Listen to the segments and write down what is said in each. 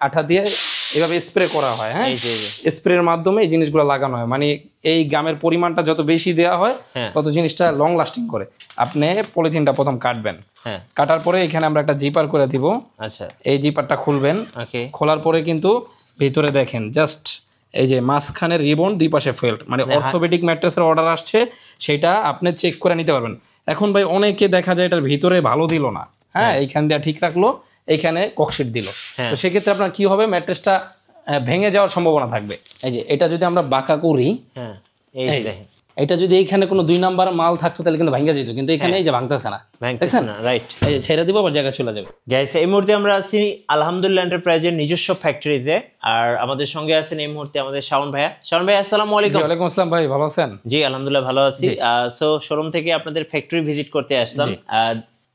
আঠা দিয়ে এভাবে স্প্রে করা হয়। হ্যাঁ, স্প্রের মাধ্যমে এই জিনিসগুলো লাগানো হয়, মানে এই গামের পরিমাণটা যত বেশি দেওয়া হয় তত জিনিসটা লং লাস্টিং করে। আপনি পলিথিনটা প্রথম কাটবেন, কাটার পরে এখানে আমরা একটা জিপার করে দিব। আচ্ছা, এই জিপারটা খুলবেন। খোলার পরে কিন্তু ভিতরে দেখেন জাস্ট এই যে মাঝখানের রিবন, দুই পাশে ফেল্ট, মানে অর্থোপেডিক ম্যাট্রেসের অর্ডার আসছে, সেটা আপনি চেক করে নিতে পারবেন। এখন ভাই অনেকে দেখা যায় এটার ভিতরে ভালো দিল না, হ্যাঁ, এইখান দিয়ে ঠিক রাখলো, এইখানে ককশিট দিল, তো সেক্ষেত্রে আপনার কি হবে, ম্যাট্রেসটা ভেঙে যাওয়ার সম্ভাবনা থাকবে। এই যে এটা যদি আমরা বাঁকা করি, এটা যদি এইখানে কোনো 2 নাম্বার মাল থাকতো তাহলে কিন্তু ভাঙা যেত, কিন্তু এখানে এই যে ভাঙতেছে না, দেখছেন, রাইট। এই যে ছেড়ে দিব, আবার জায়গা চলে যাবে। গাইস, এই মুহূর্তে আমরা আছি আলহামদুলিল্লাহ এন্টারপ্রাইজের নিজস্ব ফ্যাক্টরিতে, আর আমাদের সঙ্গে আছেন এই মুহূর্তে আমাদের শাওন ভাইয়া। শাওন ভাই, আসসালামু আলাইকুম। ওয়ালাইকুম আসসালাম ভাই, ভালো আছেন? জি আলহামদুলিল্লাহ ভালো আছি। সো শোরুম থেকে আপনাদের ফ্যাক্টরি ভিজিট করতে আসলাম।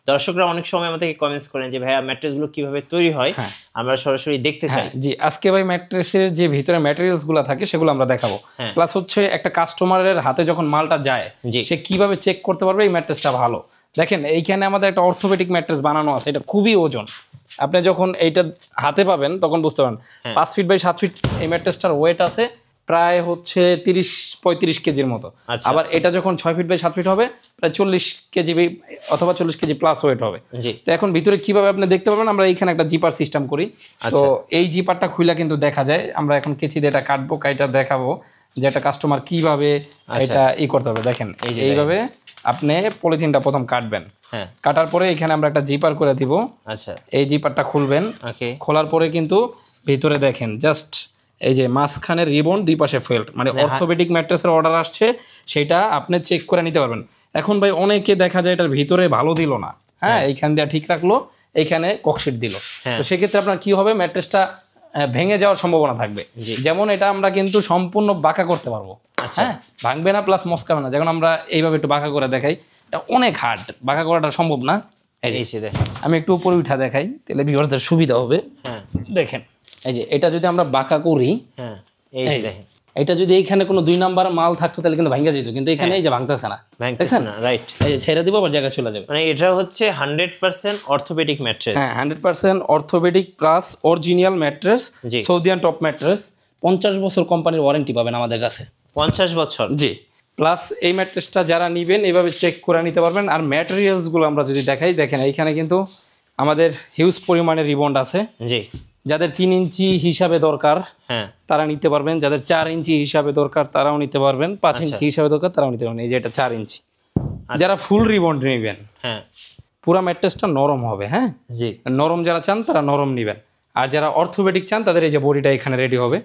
দর্শকরা অনেক সময় আমাদেরকে কমেন্টস করেন যে ভাইয়া ম্যাট্রেসগুলো কিভাবে তৈরি হয়, আমরা সরাসরি দেখতে চাই। জি, আজকে ভাই ম্যাট্রেসের যে ভিতরে ম্যাটেরিয়ালসগুলো থাকে সেগুলো আমরা দেখাবো, প্লাস হচ্ছে একটা কাস্টমারের হাতে যখন মালটা যায় সে কিভাবে চেক করতে পারবে এই ম্যাট্রেসটা ভালো। দেখেন এইখানে আমাদের একটা অর্থোপেডিক ম্যাট্রেস বানানো আছে, এটা খুবই ওজন। আপনি যখন এইটা হাতে পাবেন তখন বুঝতে পারেন 5 ফিট বাই 7 ফিট এই ম্যাট্রেসটার ওয়েট আছে প্রায় হচ্ছে 30-35 কেজির মতো। আবার এটা যখন 6 ফিট বাই 7 ফিট হবে প্রায় 40 কেজি অথবা 40 কেজি প্লাস ওয়েট হবে। তো এখন ভিতরে কিভাবে আপনি দেখতে পারবেন, আমরা এইখানে একটা জিপার সিস্টেম করি। তো এই জিপারটা খুলে কিন্তু দেখা যায়, আমরা এখন কেচি দিয়ে এটা কাটবো, কাইটা দেখাবো যে একটা কাস্টমার কিভাবে এটা করতে হবে। দেখেন এইভাবে আপনি পলিথিনটা প্রথম কাটবেন, কাটার পরে এখানে আমরা একটা জিপার করে দিব। আচ্ছা, এই জিপারটা খুলবেন। খোলার পরে কিন্তু ভিতরে দেখেন জাস্ট এই যে মাঝখানের রিবন, দুই পাশে ফেল্ট, মানে অর্থোপেডিক ম্যাট্রেসের অর্ডার আসছে, সেটা আপনি চেক করে নিতে পারবেন। এখন ভাই অনেকে দেখা যায় এটার ভিতরে ভালো দিল না, হ্যাঁ, এইখান দিয়ে ঠিক রাখলো, এইখানে ককশিট দিল, তো সেক্ষেত্রে আপনার কি হবে, ম্যাট্রেসটা ভেঙে যাওয়ার সম্ভাবনা থাকবে। যেমন এটা আমরা কিন্তু সম্পূর্ণ বাঁকা করতে পারবো, হ্যাঁ, ভাঙবে না প্লাস মস্কাবে না। যেমন আমরা এইভাবে একটু বাঁকা করে দেখাই, এটা অনেক হার্ড, বাঁকা করাটা সম্ভব না। আমি একটু উপরে উঠা দেখাই, তাহলে ভিউয়ার্সদের সুবিধা হবে। দেখেন এই যে এটা যদি আমরা বাঁকা করি, এটা যদি এইখানে কোনো 2 নাম্বার মাল থাকতো তাহলে কিন্তু ভাঙা যেত, কিন্তু এখানে এই যে ভাঙতেছে না, দেখছেন, রাইট। এই যে ছেড়ে দিব, আবার জায়গা চলে যাবে। মানে এটা হচ্ছে 100% অর্থোপেডিক ম্যাট্রেস। হ্যাঁ, 100% অর্থোপেডিক প্লাস অরিজিনাল ম্যাট্রেস, সৌদিয়ান টপ ম্যাট্রেস। 50 বছর কোম্পানির ওয়ারেন্টি পাবেন আমাদের কাছে। 50 বছর? জি। প্লাস এই ম্যাট্রেসটা যারা নেবেন এইভাবে চেক করে নিতে পারবেন। আর ম্যাটেরিয়ালসগুলো আমরা যদি দেখাই, দেখেন এইখানে কিন্তু আমাদের হিউজ পরিমাণের রিবন্ড আছে। জি। যাদের 3 ইঞ্চি হিসাবে দরকার তারা নিতে পারবেন, যাদের 4 ইঞ্চি হিসাবে দরকার তারাও নিতে পারবেন, 5 ইঞ্চি হিসাবে দরকার তারাও নিতে পারবেন। এই যে এটা 4 ইঞ্চি। যারা ফুল রিবন্ড নেবেন, পুরো ম্যাট্রেসটা নরম হবে, হ্যাঁ, জি, নরম যারা চান তারা নরম নেবেন। আর যারা অর্থোপেডিক চান তাদের এই যে বডিটা এখানে রেডি হবে।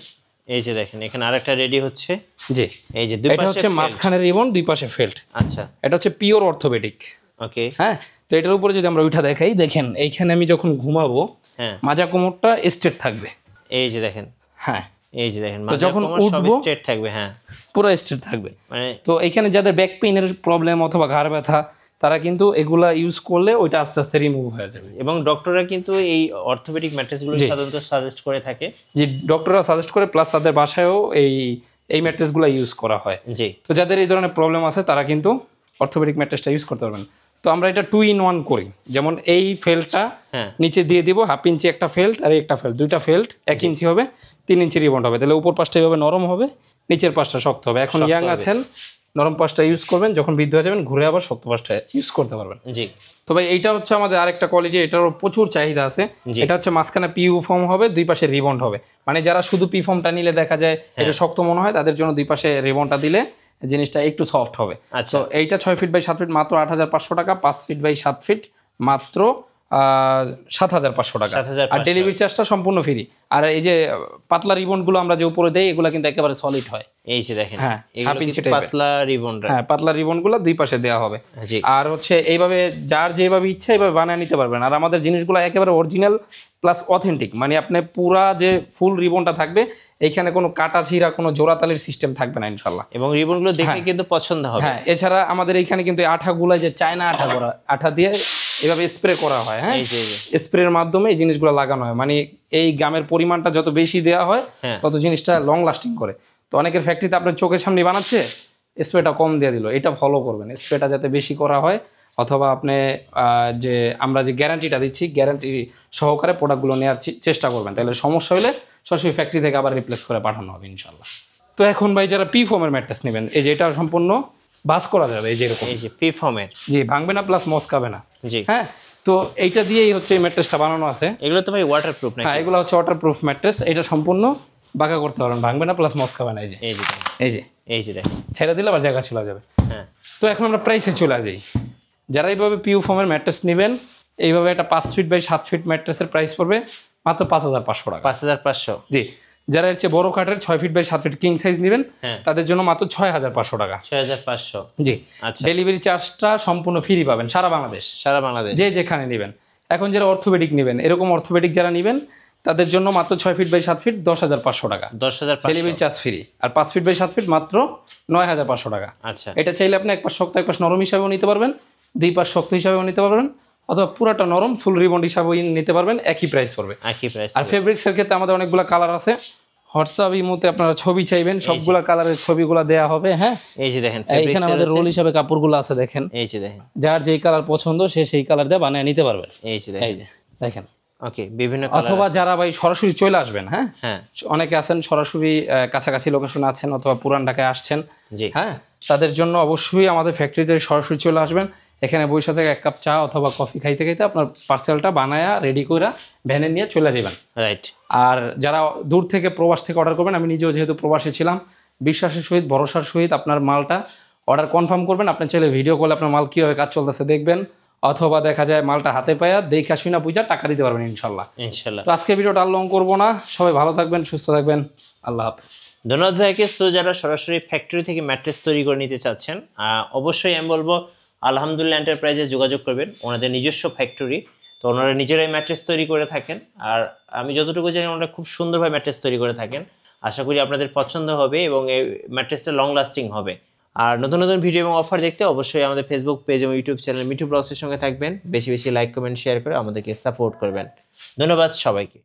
এই যে দেখেন এখানে আরেকটা রেডি হচ্ছে। জি, এই যে দুই পাশে, এটা হচ্ছে মাঝখানের রিবন, দুই পাশে ফেল্ট। আচ্ছা, এটা হচ্ছে পিওর অর্থোপেডিক। ওকে, হ্যাঁ। তো এটার উপরে যদি আমরা উঠা দেখাই, দেখেন এইখানে আমি যখন ঘুমাবো মাজা কোমরটা স্ট্রেট থাকবে। এই যে দেখেন, হ্যাঁ, এই যে দেখেন মাজা কোমর সব স্ট্রেট থাকবে। হ্যাঁ, পুরো স্ট্রেট থাকবে। মানে তো এইখানে যাদের ব্যাক পেইনের প্রবলেম অথবা ঘাড় ব্যথা, তারা কিন্তু এগুলা ইউজ করলে ওইটা আস্তে আস্তে রিমুভ হয়ে যাবে। এবং ডক্টররা কিন্তু এই অর্থোপেডিক ম্যাট্রেসগুলো সাধারণত সাজেস্ট করে থাকে। জি, ডক্টররা সাজেস্ট করে, প্লাস তাদের বাসায়ও এই ম্যাট্রেসগুলো ইউজ করা হয়। জি, তো যাদের এই ধরনের প্রবলেম আছে তারা কিন্তু অর্থোপেডিক ম্যাট্রেসটা ইউজ করতে পারবেন। তো আমরা এটা 2 in 1 করি। যেমন এই ফেল্টটা নিচে দিয়ে দিব, 1/2 ইঞ্চি একটা ফেল্ট, আর একটা ফেল্ট, দুইটা ফেল্ট 1 ইঞ্চি হবে, 3 ইঞ্চি রিবন্ড হবে, তাহলে উপর পাশটা এইভাবে নরম হবে, নিচের পাশটা শক্ত হবে। এখন ইয়াং আছেন, নরম পাশটা ইউজ করবেন, যখন বৃদ্ধ হয়ে যাবেন ঘুরে আবার শক্ত পাশটা ইউজ করতে পারবেন। জি। তো ভাই এইটা হচ্ছে আমাদের আরেকটা কোয়ালিটি, এটারও প্রচুর চাহিদা আছে। এটা হচ্ছে মাঝখানে পিইউ ফর্ম হবে, দুই পাশে রিবন্ড হবে। মানে যারা শুধু পি ফর্মটা নিলে দেখা যায় এটা শক্ত মনে হয়, তাদের জন্য দুই পাশে রিবন্ডটা দিলে জিনিসটা একটু সফট হবে। তো এইটা 6 ফিট বাই 7 ফিট মাত্র 8500 টাকা, 5 ফিট বাই 7 ফিট মাত্র 7500 টাকা। আর ডেলিভারি চার্জটা সম্পূর্ণ ফ্রি। আর এই যে পাতলা রিবনগুলো আমরা যে উপরে দেই, এগুলো কিন্তু একেবারে সলিড হয়। এই যে দেখেন, হ্যাঁ, পাতলা রিবন, হ্যাঁ, পাতলা রিবনগুলো দুই পাশে দেওয়া হবে। আর হচ্ছে এইভাবে যার যেভাবে ইচ্ছা এইভাবে বানিয়ে নিতে পারবেন। আর আমাদের জিনিসগুলো একেবারে অরিজিনাল প্লাস অথেন্টিক, মানে আপনি পুরা যে ফুল রিবনটা থাকবে, এইখানে কোনো কাটা ছিঁড়া, কোনো জোড়াতালির সিস্টেম থাকবে না ইনশাল্লাহ। এবং রিবনগুলো দেখে কিন্তু পছন্দ হবে। হ্যাঁ, এছাড়া আমাদের এইখানে কিন্তু আঠাগুলো যে চায়না আঠা করা, আঠা দিয়ে এভাবে স্প্রে করা হয়। হ্যাঁ, স্প্রের মাধ্যমে এই জিনিসগুলো লাগানো হয়, মানে এই গামের পরিমাণটা যত বেশি দেওয়া হয় তত জিনিসটা লং লাস্টিং করে। তো অনেকের ফ্যাক্টরিতে আপনার চোখের সামনে বানাচ্ছে, স্প্রেটা কম দিয়ে দিল, এটা ফলো করবেন, স্প্রেটা যাতে বেশি করা হয়। অথবা আপনি যে আমরা যে গ্যারান্টিটা দিচ্ছি গ্যারান্টি সহকারে প্রোডাক্টগুলো নেওয়ার চেষ্টা করবেন, তাহলে সমস্যা হলে সরাসরি ফ্যাক্টরি থেকে আবার রিপ্লেস করে পাঠানো হবে ইনশাল্লাহ। তো এখন ভাই যারা পি ফোমের ম্যাট্রেস নেবেন, এই যে এটা সম্পূর্ণ ভাঁজ করা যাবে, এই যে এরকম, এই যে পি ফোমের, জি ভাঙবে না প্লাস মচকাবে না, জি হ্যাঁ। তো এইটা দিয়েই হচ্ছে এই ম্যাট্রেসটা বানানো আছে। এগুলো তো ভাই ওয়াটারপ্রুফ না? হ্যাঁ, এগুলো হচ্ছে ওয়াটারপ্রুফ ম্যাট্রেস, এটা সম্পূর্ণ বাঁকা করতে পারবেন, ভাঙবে না প্লাস মচকাবে না। এই যে এই যে এই যে এই যে দেখেন, ছেড়ে দিলে আবার জায়গা চলে যাবে। হ্যাঁ। তো এখন আমরা প্রাইসে চলে যাই। যারা এইভাবে পিউ ফোমের ম্যাট্রেস নেবেন, এইভাবে একটা 5 ফিট বাই 7 ফিট ম্যাট্রেসের প্রাইস পড়বে মাত্র 5,500 টাকা। 5,500, জি। যারা এর চেয়ে বড় কাঠের 6 feet by 7 feet king size নেবেন, তাদের জন্য মাত্র 6,500 টাকা। 6,500, জি। আচ্ছা। ডেলিভারি চার্জটা সম্পূর্ণ ফ্রি পাবেন সারা বাংলাদেশ, সারা বাংলাদেশ যে যেখানে নেবেন। এখন যারা অর্থোপেডিক নেবেন, এরকম অর্থোপেডিক যারা নেবেন তাদের জন্য মাত্র 6 ফিট বাই 7 ফিট 10,500 টাকা, 10,500 ডেলিভারি চার্জ ফ্রি। আর 5 ফিট বাই 7 ফিট মাত্র 9,500 টাকা। আচ্ছা। এটা চাইলে আপনি এক পাশ শক্ত এক পাশ নরম হিসাবেও নিতে পারবেন, দুই পাশ শক্ত হিসাবেও নিতে পারবেন, অথবা পুরাটা নরম ফুল রিবন্ড হিসাবেও নিতে পারবেন, একই প্রাইস পড়বে। একই প্রাইস। আর ফেব্রিক্সের ক্ষেত্রে আমাদের অনেকগুলো কালার আছে, হোয়াটসঅ্যাপ ইমোতে আপনারা ছবি চাইবেন, সবগুলা কালারের ছবিগুলো দেয়া হবে। হ্যাঁ, এই যে দেখেন, এখানে আমাদের রোল হিসাবে কাপড়গুলো আছে, দেখেন। এই যে দেখেন, যার যেই কালার পছন্দ সে সেই কালার দিয়ে বানিয়ে নিতে পারবেন। এই যে দেখেন, এই যে দেখেন। ওকে, বিভিন্ন কালার। অথবা যারা ভাই সরাসরি চলে আসবেন, হ্যাঁ হ্যাঁ, অনেকে আছেন সরাসরি কাছাকাছি লোকেশনে আছেন অথবা পুরান ঢাকায় আসছেন, জি হ্যাঁ, তাদের জন্য অবশ্যই আমাদের ফ্যাক্টরিতে সরাসরি চলে আসবেন। এখানে বসে থেকে এক কাপ চা অথবা কফি খাইতে খাইতে আপনার পার্সেলটা বানায়া রেডি করে ভ্যানে নিয়ে চলে যাবেন। রাইট। আর যারা দূর থেকে প্রবাস থেকে অর্ডার করবেন, আমি নিজেও যেহেতু প্রবাসে ছিলাম, বিশ্বাসের সহিত ভরসার সহিত আপনার মালটা অর্ডার কনফার্ম করবেন। আপনি চাইলে ভিডিও কলে আপনার মাল কীভাবে কাজ চলতেছে দেখবেন, অথবা দেখা যায় মালটা হাতে পায়া দেখা শুনা বুঝা টাকা দিতে পারবেন ইনশাল্লাহ। ইনশাল্লাহ। তো আজকে ভিডিওটা আর লং করবো না, সবাই ভালো থাকবেন, সুস্থ থাকবেন, আল্লাহ হাফেজ। ধন্যবাদ ভাইকে। সো যারা সরাসরি ফ্যাক্টরি থেকে ম্যাট্রেস তৈরি করে নিতে চাচ্ছেন, অবশ্যই আমি বলবো আলহামদুলিল্লাহ এন্টারপ্রাইজে যোগাযোগ করবেন। ওনাদের নিজস্ব ফ্যাক্টরি, তো ওনারা নিজেরাই ম্যাট্রেস তৈরি করে থাকেন। আর আমি যতটুকু জানি ওনারা খুব সুন্দরভাবে ম্যাট্রেস তৈরি করে থাকেন। আশা করি আপনাদের পছন্দ হবে এবং এই ম্যাট্রেসটা লং লাস্টিং হবে। আর নতুন নতুন ভিডিও এবং অফার দেখতে অবশ্যই আমাদের ফেসবুক পেজ এবং ইউটিউব চ্যানেল মিঠু ব্লগসের সঙ্গে থাকবেন। বেশি বেশি লাইক কমেন্ট শেয়ার করে আমাদেরকে সাপোর্ট করবেন। ধন্যবাদ সবাইকে।